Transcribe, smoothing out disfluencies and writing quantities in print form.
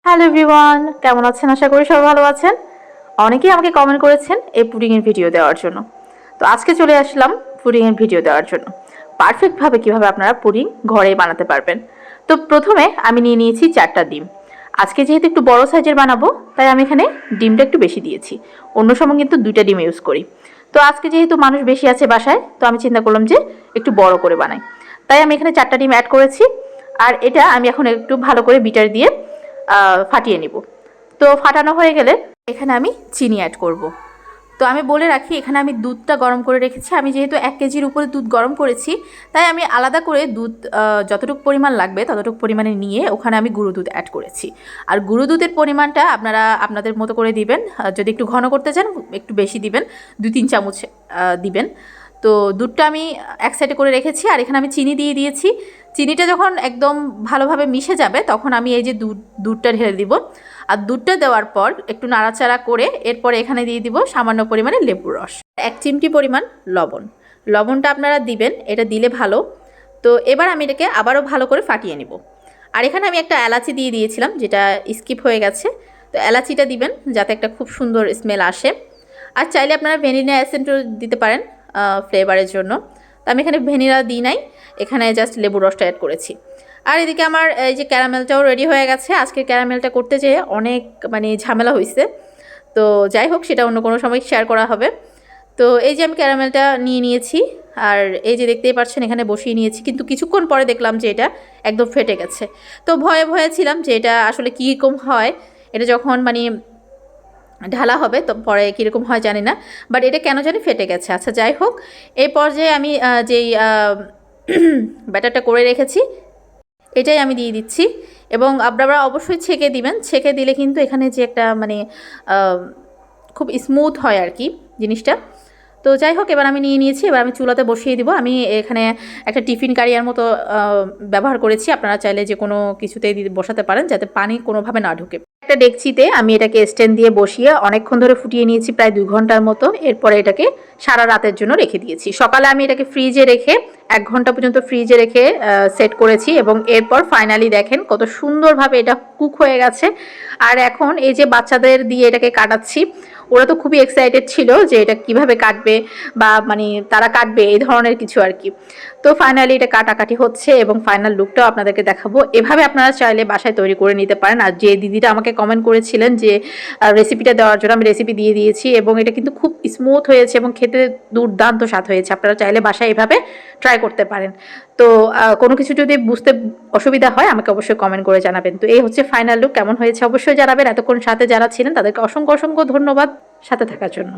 Hello everyone, কেমন আছেন? আশা করি সবাই ভালো আছেন। অনেকেই আমাকে কমেন্ট করেছেন এই পুডিংয়ের ভিডিও দেওয়ার জন্য। তো আজকে চলে আসলাম পুডিংয়ের ভিডিও দেওয়ার জন্য। পারফেক্টভাবে কীভাবে আপনারা পুডিং ঘরে বানাতে পারবেন। তো প্রথমে আমি নিয়ে নিয়েছি 4টা ডিম। আজকে যেহেতু একটু বড় সাইজের বানাবো, তাই আমি এখানে ডিমটা একটু বেশি দিয়েছি। অন্য সময় কিন্তু 2টা ডিম ইউজ করি। তো আজকে যেহেতু মানুষ বেশি আছে বাসায়, তো আমি চিন্তা করলাম যে একটু বড় করে বানাই। তাই আমি এখানে 4টা ডিম অ্যাড করেছি। আর এটা আমি এখন একটু ভালো করে বিটার দিয়ে ফাটিয়ে নিব। তো ফাটানো হয়ে গেলে এখানে আমি চিনি অ্যাড করব। তো আমি বলে রাখি, এখানে আমি দুধটা গরম করে রেখেছি। আমি যেহেতু 1 কেজির উপরে দুধ গরম করেছি, তাই আমি আলাদা করে দুধ যতটুকু পরিমাণ লাগবে ততটুকু পরিমাণে নিয়ে ওখানে আমি গুঁড়ো দুধ অ্যাড করেছি। আর গুঁড়ো দুধের পরিমাণটা আপনারা আপনাদের মতো করে দিবেন। যদি একটু ঘন করতে চান একটু বেশি দিবেন, 2-3 চামচ দিবেন। তো দুধটা আমি এক সাইডে করে রেখেছি, আর এখানে আমি চিনি দিয়ে দিয়েছি। চিনিটা যখন একদম ভালোভাবে মিশে যাবে তখন আমি এই যে দুধটা ঢেলে দিব। আর দুধটা দেওয়ার পর একটু নাড়াচাড়া করে এরপরে এখানে দিয়ে দিব সামান্য পরিমাণে লেবুর রস, 1 চিমটি পরিমাণ লবণটা আপনারা দিবেন, এটা দিলে ভালো। তো এবার আমি এটাকে আবারও ভালো করে ফাটিয়ে নেব। আর এখানে আমি একটা এলাচি দিয়ে দিয়েছিলাম, যেটা স্কিপ হয়ে গেছে। তো এলাচিটা দিবেন যাতে একটা খুব সুন্দর স্মেল আসে। আর চাইলে আপনারা ভ্যানিলা এসেন্সও দিতে পারেন ফ্লেভারের জন্য। তো আমি এখানে ভ্যানিলা দিই নাই, এখানে জাস্ট লেবুর রসটা অ্যাড করেছি। আর এদিকে আমার এই যে ক্যারামেলটাও রেডি হয়ে গেছে। আজকে ক্যারামেলটা করতে যেয়ে অনেক ঝামেলা হয়েছে। তো যাই হোক, সেটা অন্য কোনো সময় শেয়ার করা হবে। তো এই যে আমি ক্যারামেলটা নিয়ে নিয়েছি, আর এই যে দেখতেই পাচ্ছেন এখানে বসিয়ে নিয়েছি। কিন্তু কিছুক্ষণ পরে দেখলাম যে এটা একদম ফেটে গেছে। তো ভয়ে ছিলাম যে এটা আসলে কীরকম হয়, এটা যখন ঢালা হবে তো পরে কীরকম হয় জানি না, বাট এটা কেন জানি ফেটে গেছে। আচ্ছা যাই হোক, এই পর্যায়ে আমি যেই ব্যাটারটা করে রেখেছি এটাই আমি দিয়ে দিচ্ছি। এবং আপনারা অবশ্যই ছেঁকে দিবেন। ছেঁকে দিলে কিন্তু এখানে যে একটা খুব স্মুথ হয় আর কি জিনিসটা। তো যাই হোক, এবার আমি নিয়ে নিয়েছি। এবার আমি চুলাতে বসিয়ে দিব। আমি এখানে একটা টিফিন কারিয়ার মতো ব্যবহার করেছি। আপনারা চাইলে যে কোনো কিছুতেই বসাতে পারেন যাতে পানি কোনোভাবে না ঢুকে। একটা ডেকচিতে আমি এটাকে স্ট্যান্ড দিয়ে বসিয়ে অনেকক্ষণ ধরে ফুটিয়ে নিয়েছি, প্রায় 2 ঘন্টার মতো। এরপরে এটাকে সারা রাতের জন্য রেখে দিয়েছি। সকালে আমি এটাকে ফ্রিজে রেখে 1 ঘন্টা পর্যন্ত ফ্রিজে রেখে সেট করেছি, এবং এরপর ফাইনালি দেখেন কত সুন্দরভাবে এটা কুক হয়ে গেছে। আর এখন এই যে বাচ্চাদের দিয়ে এটাকে কাটাচ্ছি, ওরা তো খুবই এক্সাইটেড ছিল যে এটা কিভাবে কাটবে বা তারা কাটবে এই ধরনের কিছু আর কি। তো ফাইনালি এটা কাটাকাটি হচ্ছে এবং ফাইনাল লুকটাও আপনাদেরকে দেখাবো। এভাবে আপনারা চাইলে বাসায় তৈরি করে নিতে পারেন। আর যে দিদিটা আমাকে কমেন্ট করেছিলেন যে রেসিপিটা দেওয়ার জন্য, আমি রেসিপি দিয়ে দিয়েছি, এবং এটা কিন্তু খুব স্মুথ হয়েছে এবং খেতে দুর্দান্ত স্বাদ হয়েছে। আপনারা চাইলে বাসায় এভাবে ট্রাই করতে পারেন। তো কোনো কিছু যদি বুঝতে অসুবিধা হয় আমাকে অবশ্যই কমেন্ট করে জানাবেন। তো এই হচ্ছে ফাইনাল লুক, কেমন হয়েছে অবশ্যই জানাবেন। এতক্ষণ সাথে যারা ছিলেন তাদেরকে অসংখ্য ধন্যবাদ সাথে থাকার জন্য।